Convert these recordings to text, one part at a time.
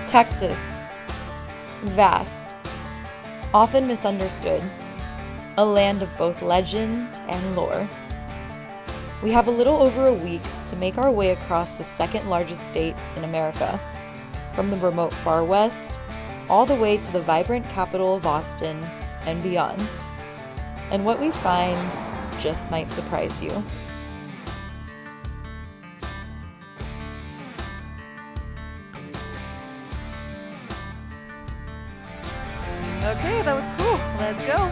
Texas. Vast. Often misunderstood. A land of both legend and lore. We have a little over a week to make our way across the second largest state in America, from the remote far west all the way to the vibrant capital of Austin and beyond. And what we find just might surprise you. Okay, that was cool. Let's go.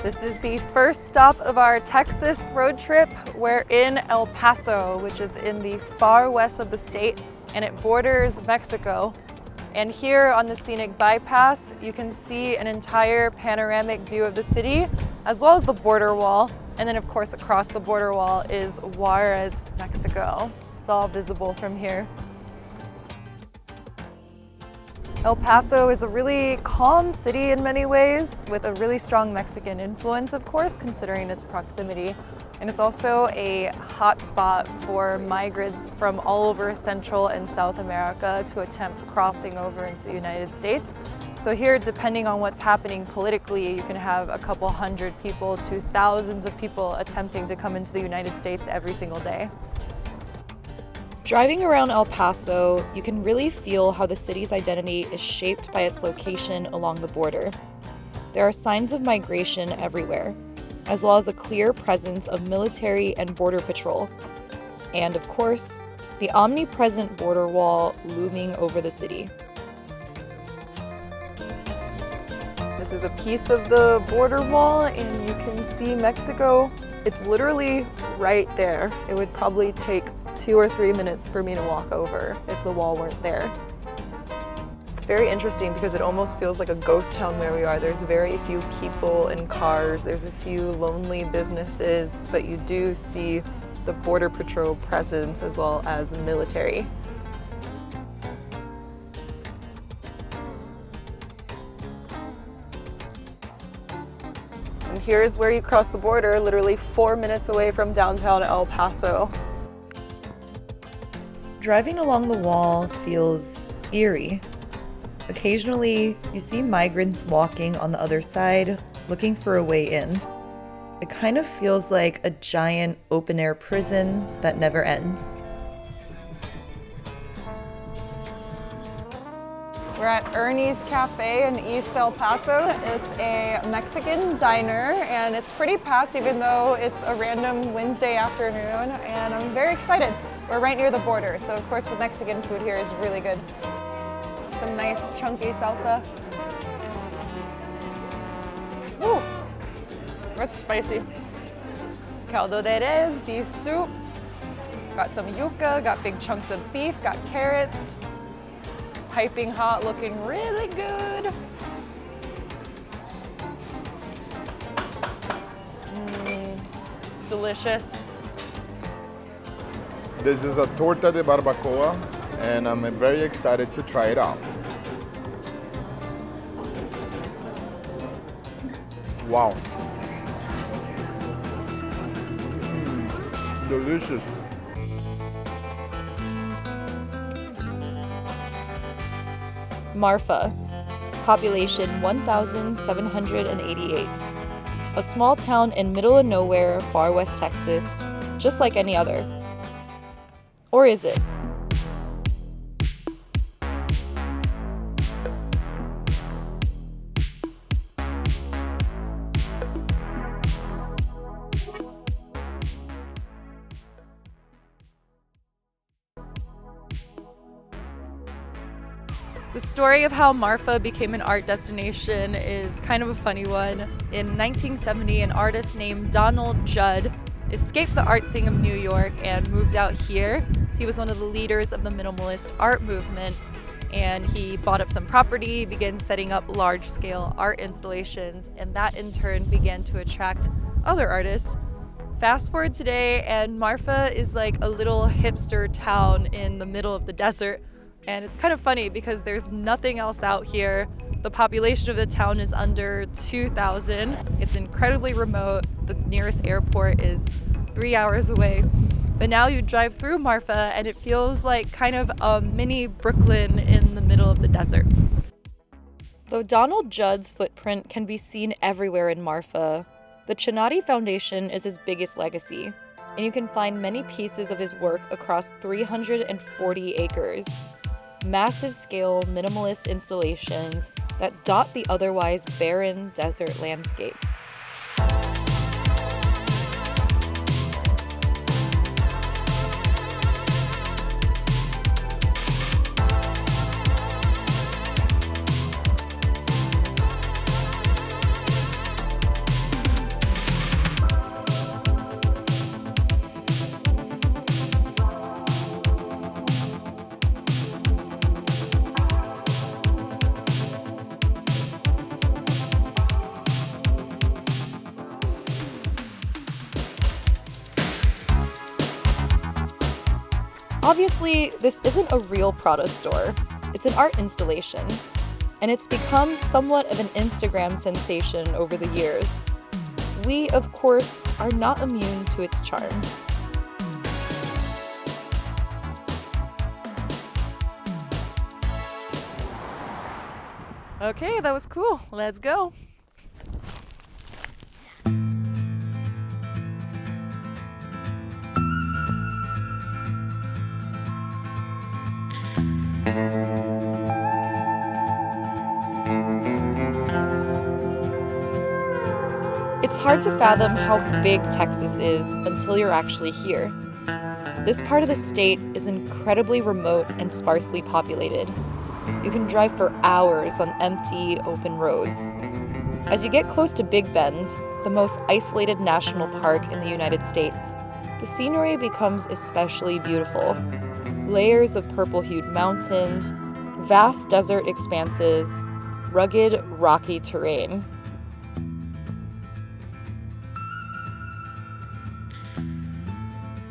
This is the first stop of our Texas road trip. We're in El Paso, which is in the far west of the state, and it borders Mexico. And here on the scenic bypass, you can see an entire panoramic view of the city, as well as the border wall. And then of course across the border wall is Juarez, Mexico. It's all visible from here. El Paso is a really calm city in many ways, with a really strong Mexican influence, of course, considering its proximity. And it's also a hot spot for migrants from all over Central and South America to attempt crossing over into the United States. So here, depending on what's happening politically, you can have a couple hundred people to thousands of people attempting to come into the United States every single day. Driving around El Paso, you can really feel how the city's identity is shaped by its location along the border. There are signs of migration everywhere, as well as a clear presence of military and border patrol. And of course, the omnipresent border wall looming over the city. This is a piece of the border wall, and you can see Mexico. It's literally right there. It would probably take 2 or 3 minutes for me to walk over if the wall weren't there. It's very interesting because it almost feels like a ghost town where we are. There's very few people and cars, there's a few lonely businesses, but you do see the border patrol presence as well as military. And here's where you cross the border, literally 4 minutes away from downtown El Paso. Driving along the wall feels eerie. Occasionally, you see migrants walking on the other side, looking for a way in. It kind of feels like a giant open-air prison that never ends. We're at Ernie's Cafe in East El Paso. It's a Mexican diner, and it's pretty packed even though it's a random Wednesday afternoon, and I'm very excited. We're right near the border, so of course the Mexican food here is really good. Some nice chunky salsa. Ooh, that's spicy. Caldo de res, beef soup. Got some yuca, got big chunks of beef, got carrots. It's piping hot, looking really good. Delicious. This is a torta de barbacoa, and I'm very excited to try it out. Wow. Delicious. Marfa, population 1,788. A small town in middle of nowhere, far west Texas, just like any other. Or is it? The story of how Marfa became an art destination is kind of a funny one. In 1970, an artist named Donald Judd escaped the art scene of New York and moved out here. He was one of the leaders of the minimalist art movement, and he bought up some property, began setting up large-scale art installations, and that in turn began to attract other artists. Fast forward today, and Marfa is like a little hipster town in the middle of the desert, and it's kind of funny because there's nothing else out here. The population of the town is under 2,000. It's incredibly remote. The nearest airport is 3 hours away. But now you drive through Marfa and it feels like kind of a mini Brooklyn in the middle of the desert. Though Donald Judd's footprint can be seen everywhere in Marfa, the Chinati Foundation is his biggest legacy, and you can find many pieces of his work across 340 acres. Massive scale minimalist installations that dot the otherwise barren desert landscape. Obviously, this isn't a real Prada store. It's an art installation, and it's become somewhat of an Instagram sensation over the years. We, of course, are not immune to its charms. Okay, that was cool. Let's go. It's hard to fathom how big Texas is until you're actually here. This part of the state is incredibly remote and sparsely populated. You can drive for hours on empty, open roads. As you get close to Big Bend, the most isolated national park in the United States, the scenery becomes especially beautiful. Layers of purple-hued mountains, vast desert expanses, rugged, rocky terrain.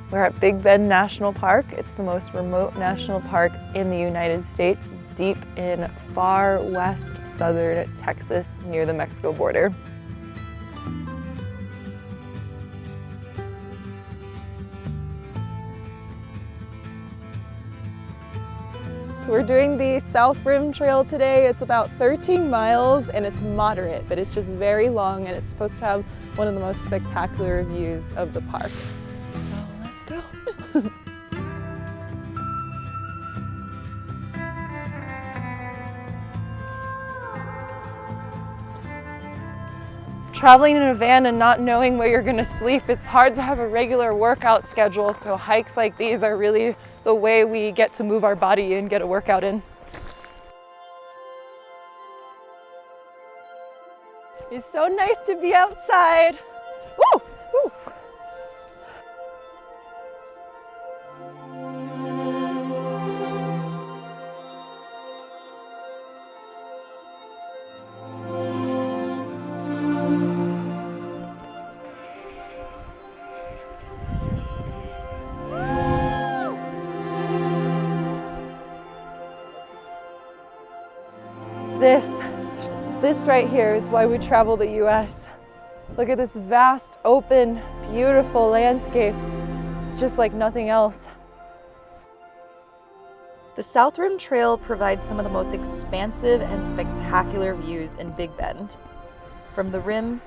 We're at Big Bend National Park. It's the most remote national park in the United States, deep in far west southern Texas near the Mexico border. So we're doing the South Rim Trail today. It's about 13 miles and it's moderate, but it's just very long and it's supposed to have one of the most spectacular views of the park. So let's go. Traveling in a van and not knowing where you're gonna sleep, it's hard to have a regular workout schedule, so hikes like these are really the way we get to move our body and get a workout in. It's so nice to be outside. Woo! Woo! This right here is why we travel the US. Look at this vast, open, beautiful landscape. It's just like nothing else. The South Rim Trail provides some of the most expansive and spectacular views in Big Bend. From the rim,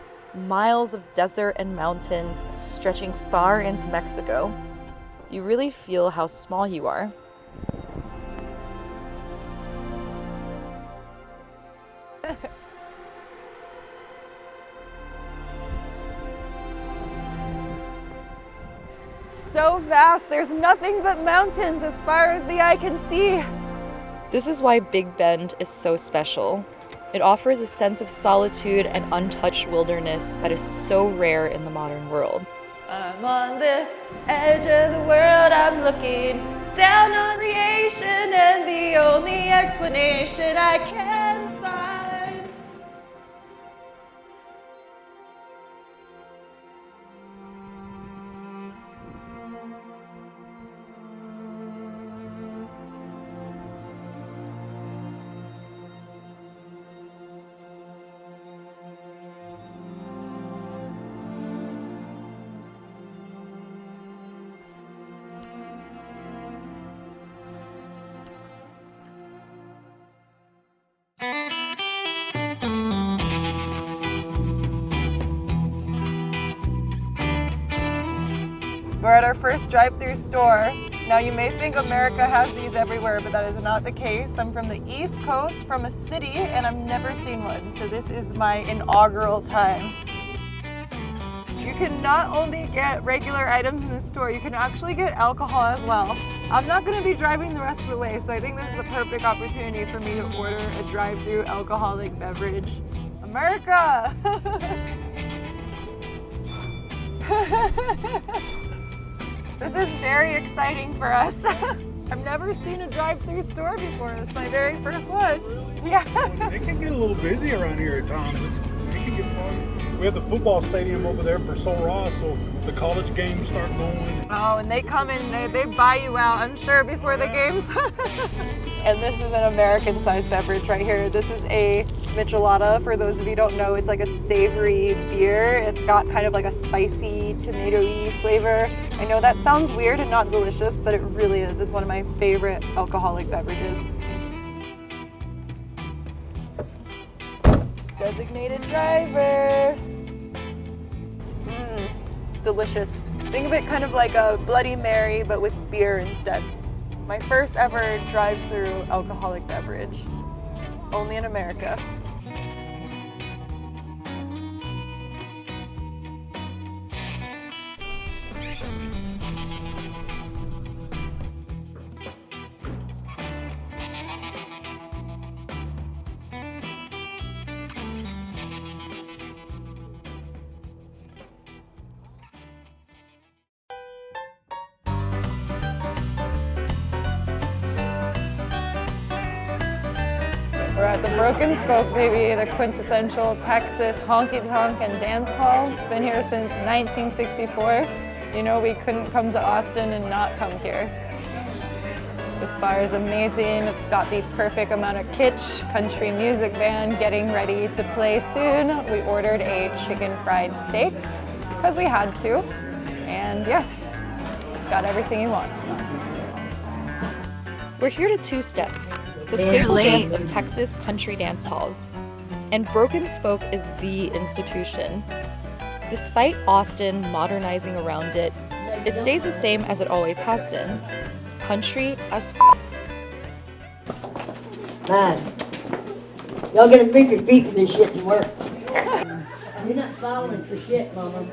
miles of desert and mountains stretching far into Mexico. You really feel how small you are. So vast, there's nothing but mountains as far as the eye can see. This is why Big Bend is so special. It offers a sense of solitude and untouched wilderness that is so rare in the modern world. I'm on the edge of the world, I'm looking down on creation, and the only explanation I can find. We're at our first drive-thru store. Now you may think America has these everywhere, but that is not the case. I'm from the East Coast, from a city, and I've never seen one. So this is my inaugural time. You can not only get regular items in the store, you can actually get alcohol as well. I'm not gonna be driving the rest of the way, so I think this is the perfect opportunity for me to order a drive-thru alcoholic beverage. America! This is very exciting for us. I've never seen a drive-thru store before. It's my very first one. Yeah. It can get a little busy around here at times. It can get fun. We have the football stadium over there for Sol Ross, so the college games start going. Oh, and they come in, they buy you out, I'm sure, before the games. And this is an American-sized beverage right here. This is a michelada. For those of you who don't know, it's like a savory beer. It's got kind of like a spicy, tomato-y flavor. I know that sounds weird and not delicious, but it really is. It's one of my favorite alcoholic beverages. Designated driver. Delicious. Think of it kind of like a Bloody Mary, but with beer instead. My first ever drive-thru alcoholic beverage. Only in America. We're at the Broken Spoke, baby, the quintessential Texas honky-tonk and dance hall. It's been here since 1964. You know, we couldn't come to Austin and not come here. This bar is amazing. It's got the perfect amount of kitsch, country music band getting ready to play soon. We ordered a chicken fried steak because we had to. And yeah, it's got everything you want. We're here to two-step, the staple dance of Texas country dance halls. And Broken Spoke is the institution. Despite Austin modernizing around it, it stays the same as it always has been. Country as f***. Man, y'all gotta move your feet for this shit to work. You're not falling for shit, Mama.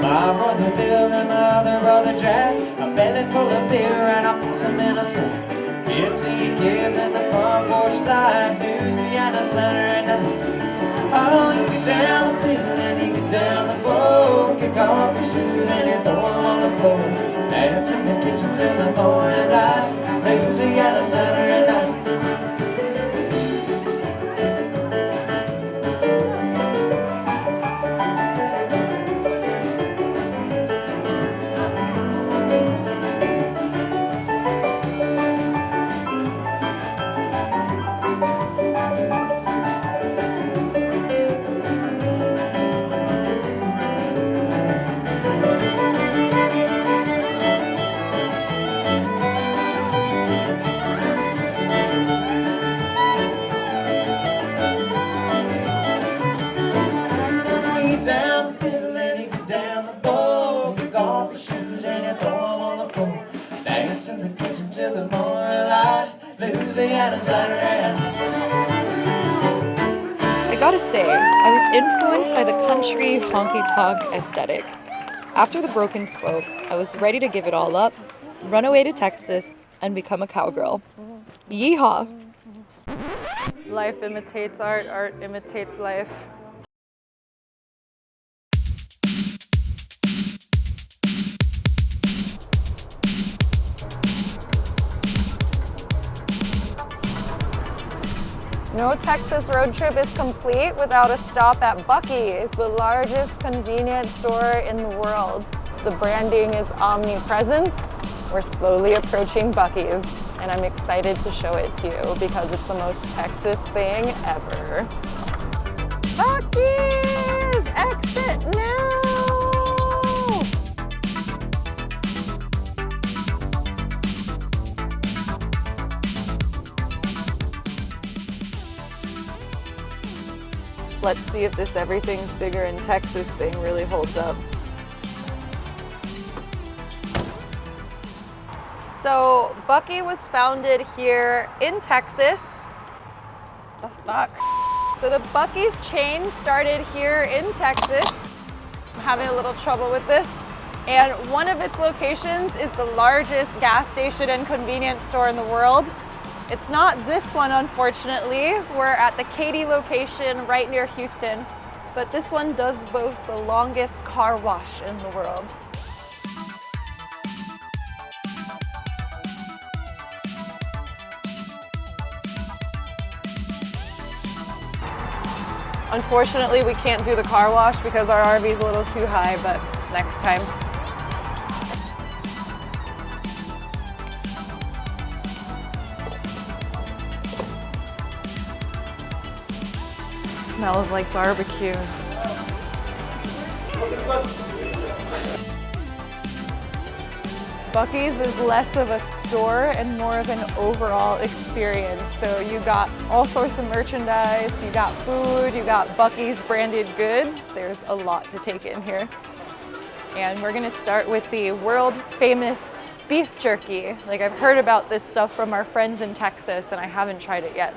My brother Bill and my other brother Jack, a belly full of beer and I pass them in a sack. 15 kids in the front porch like Louisiana Saturday night. Oh, you get down the fiddle and you get down the bow, kick off your shoes and you throw them on the floor. Dance in the kitchen till the morning light, Louisiana Saturday night. I gotta say, I was influenced by the country honky-tonk aesthetic. After the Broken Spoke, I was ready to give it all up, run away to Texas, and become a cowgirl. Yeehaw! Life imitates art, art imitates life. No Texas road trip is complete without a stop at Buc-ee's, the largest convenience store in the world. The branding is omnipresent. We're slowly approaching Buc-ee's, and I'm excited to show it to you because it's the most Texas thing ever. Buc-ee's! Exit now! Let's see if this everything's bigger in Texas thing really holds up. So Buc-ee was founded here in Texas. The fuck? So the Buc-ee's chain started here in Texas. I'm having a little trouble with this. And one of its locations is the largest gas station and convenience store in the world. It's not this one, unfortunately. We're at the Katy location right near Houston, but this one does boast the longest car wash in the world. Unfortunately, we can't do the car wash because our RV is a little too high, but next time. Smells like barbecue. Buc-ee's is less of a store and more of an overall experience. So you got all sorts of merchandise, you got food, you got Buc-ee's branded goods. There's a lot to take in here. And we're gonna start with the world famous beef jerky. Like, I've heard about this stuff from our friends in Texas and I haven't tried it yet.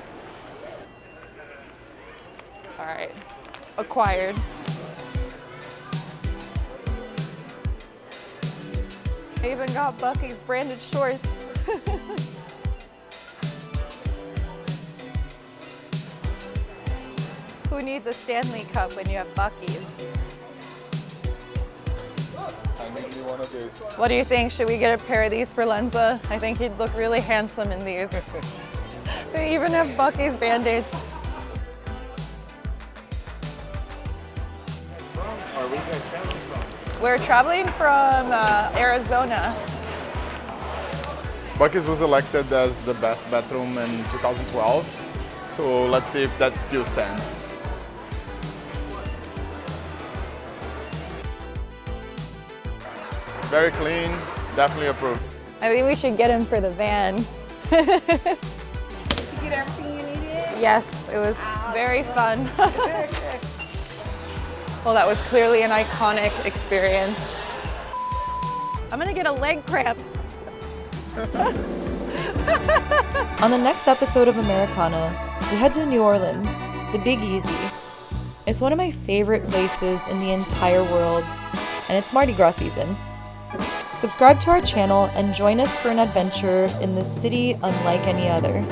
All right, acquired. I even got Buc-ee's branded shorts. Who needs a Stanley Cup when you have Buc-ee's? I need you one of these. What do you think? Should we get a pair of these for Lenza? I think he'd look really handsome in these. They even have Buc-ee's Band-Aids. We're traveling from Arizona. Buc-ee's was elected as the best bathroom in 2012, so let's see if that still stands. Very clean, definitely approved. I think we should get him for the van. Did you get everything you needed? Yes, it was very fun. Well, that was clearly an iconic experience. I'm gonna get a leg cramp. On the next episode of Americana, we head to New Orleans, the Big Easy. It's one of my favorite places in the entire world, and it's Mardi Gras season. Subscribe to our channel and join us for an adventure in this city unlike any other.